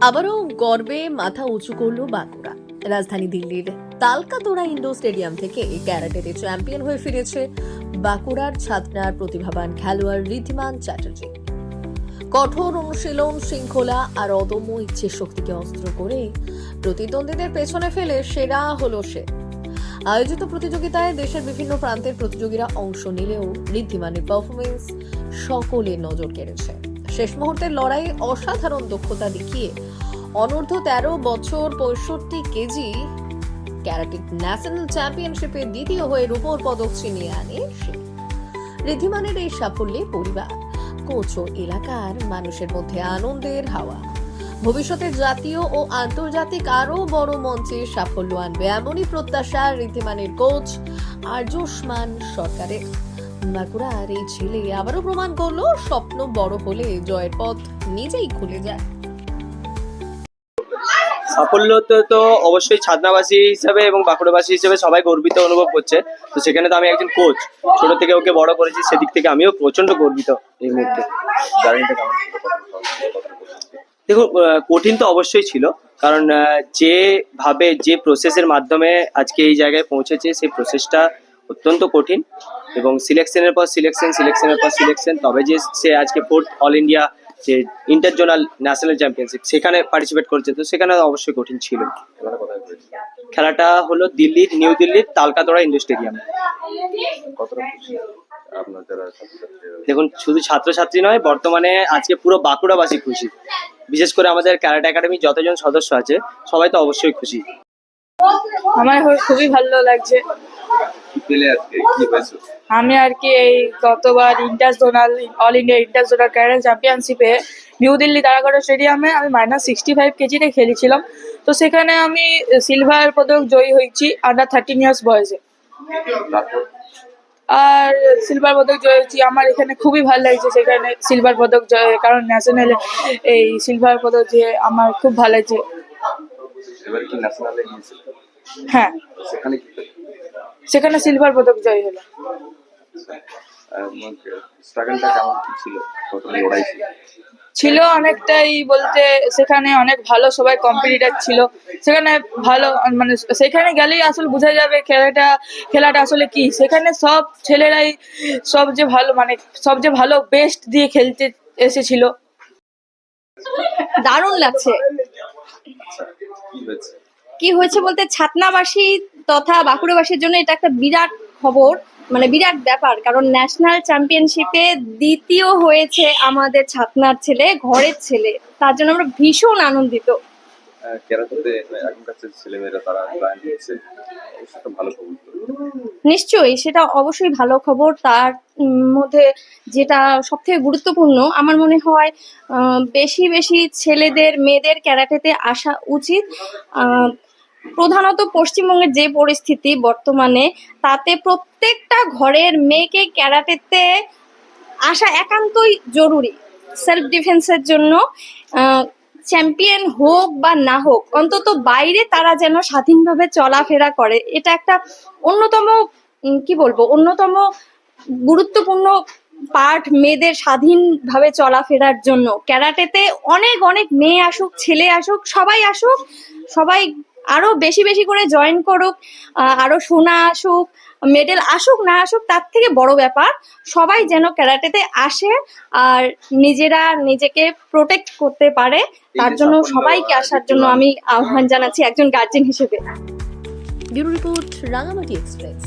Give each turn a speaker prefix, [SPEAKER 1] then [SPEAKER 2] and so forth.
[SPEAKER 1] আবারও গর্বে মাথা উঁচু করল বাঁকুড়া। রাজধানী দিল্লির তালকাতোরা ইন্ডোর স্টেডিয়াম থেকে ক্যারাটেতে চ্যাম্পিয়ন হয়ে ফিরেছে বাঁকুড়ার ছাতনার প্রতিভাবান খেলোয়াড় ঋদ্ধিমান চ্যাটার্জি। কঠোর অনুশীলন, শৃঙ্খলা আর অদম্য ইচ্ছে শক্তিকে অস্ত্র করে প্রতিদ্বন্দ্বীদের পেছনে ফেলে সেরা হলো সে। আয়োজিত প্রতিযোগিতায় দেশের বিভিন্ন প্রান্তের প্রতিযোগীরা অংশ নিলেও ঋদ্ধিমানের পারফরমেন্স সকলের নজর কেড়েছে। শেষ মুহূর্তের লড়াইয়ে অসাধারণ দক্ষতা দেখিয়ে অনূর্ধ্ব 13 বছর 65 কেজি ক্যারাটে ন্যাশনাল চ্যাম্পিয়নশিপে দ্বিতীয় হয়ে রূপোর পদক ছিনিয়ে আনে সে। ঋদ্ধিমানের এই সাফল্যে পরিবার, কোচ ও এলাকার মানুষের মধ্যে আনন্দের হাওয়া। ভবিষ্যতে জাতীয় ও আন্তর্জাতিক আরো বড় মঞ্চে সাফল্য আনবে এমনই প্রত্যাশা ঋদ্ধিমানের কোচ আর্যুষ্মান সরকারের। বাঁকুড়ার এই ছেলে আবারও প্রমাণ করলো, স্বপ্ন বড় হলে জয়ের পথ নিজেই খুলে যায়।
[SPEAKER 2] সাফল্য তো অবশ্যই ছাতনাবাসী হিসাবে এবং বাঁকুড়াবাসী হিসেবে সবাই গর্বিত অনুভব করছে। তো সেখানে তো আমি একজন কোচ, ছোট থেকে ওকে বড় করেছি, সেদিক থেকে আমিও প্রচন্ড গর্বিত এই মুহূর্তে। দেখুন, কঠিন তো অবশ্যই ছিল, কারণ যেভাবে যে প্রসেসের মাধ্যমে আজকে এই জায়গায় পৌঁছেছে সেই প্রসেসটা অত্যন্ত কঠিন এবং সিলেকশনের পর সিলেকশন, তবে যে সে আজকে 4th অল ইন্ডিয়া যে ইন্টারজোনাল ন্যাশনাল চ্যাম্পিয়নশিপ সেখানে পার্টিসিপেট করছে, তো সেখানে অবশ্যই কঠিন ছিল। খেলাটা হলো নিউ দিল্লির তালকাতোরা ইন্ডোর স্টেডিয়ামে। দেখুন, শুধু ছাত্রছাত্রী নয়, বর্তমানে আজকে পুরো বাঁকুড়াবাসী খুশি। বিশেষ করে আমাদের ক্যারাটে একাডেমি যতজন সদস্য আছে সবাই তো অবশ্যই খুশি।
[SPEAKER 3] আমার খুবই ভালো লাগছে। আমি আর কি এই গতবার অল ইন্ডিয়া ইন্টারজোনাল ক্যারাটে চ্যাম্পিয়নশিপে নিউ দিল্লি তারাগড় স্টেডিয়ামে আমি -65 কেজিতে খেলেছিলাম। তো সেখানে আমি সিলভার পদক জয়ী হয়েছি আন্ডার 13 ইয়ার্স বয়সে, আর সিলভার পদক জয় হয়েছি। আমার এখানে খুবই ভালো লাগছে সেখানে সিলভার পদক জয়, কারণ ন্যাশনালে এই সিলভার পদক যে আমার খুব ভালো লাগছে। হ্যাঁ, সেখানে সিলভার পদক জয় হলো। ছিল অনেকটাই, বলতে সেখানে অনেক ভালো সবাই কম্পিটিটর ছিল। সেখানে ভালো, মানে সেখানে গেলেই আসলে বোঝা যাবে খেলাটা আসলে কি। সেখানে সব ছেলেরাই সব যে ভালো বেস্ট দিয়ে খেলতে এসেছিল।
[SPEAKER 4] দারুণ লাগছে। কি হয়েছে বলতে, ছাতনাবাসী তথা বাঁকুড়াবাসীর জন্য এটা একটা বিরাট খবর, মানে বিরাট ব্যাপার। কারণ ন্যাশনাল চ্যাম্পিয়নশিপে দ্বিতীয় হয়েছে আমাদের ছাতনার ছেলে, ঘরের ছেলে। তার জন্য আমরা ভীষণ আনন্দিত। নিশ্চয়ই, সেটা অবশ্যই ভালো খবর। তার মধ্যে যেটা সব থেকে গুরুত্বপূর্ণ আমার মনে হয়, বেশি বেশি ছেলেদের, মেয়েদের ক্যারাটেতে আসা উচিত। প্রধানত পশ্চিমবঙ্গের যে পরিস্থিতি বর্তমানে, তাতে প্রত্যেকটা ঘরের মেয়েকে ক্যারাটেতে আসা একান্তই জরুরি। সেলফ ডিফেন্সের জন্য চ্যাম্পিয়ন হোক বা না হোক, অন্তত বাইরে তারা যেন স্বাধীনভাবে চলাফেরা করে। এটা একটা অন্যতম গুরুত্বপূর্ণ পার্ট মেয়েদের স্বাধীনভাবে চলাফেরার জন্য। ক্যারাটেতে অনেক অনেক মেয়ে আসুক, ছেলে আসুক, সবাই আরো বেশি বেশি করে জয়েন করুক। আরো সোনা আসুক, মেডেল আসুক না আসুক, তার থেকে বড় ব্যাপার সবাই যেন ক্যারাটেতে আসে আর নিজেরা নিজেকে প্রোটেক্ট করতে পারে। তার জন্য সবাইকে আসার জন্য আমি আহ্বান জানাচ্ছি একজন গার্জেন হিসেবে।
[SPEAKER 1] Bureau report, Rangamati express.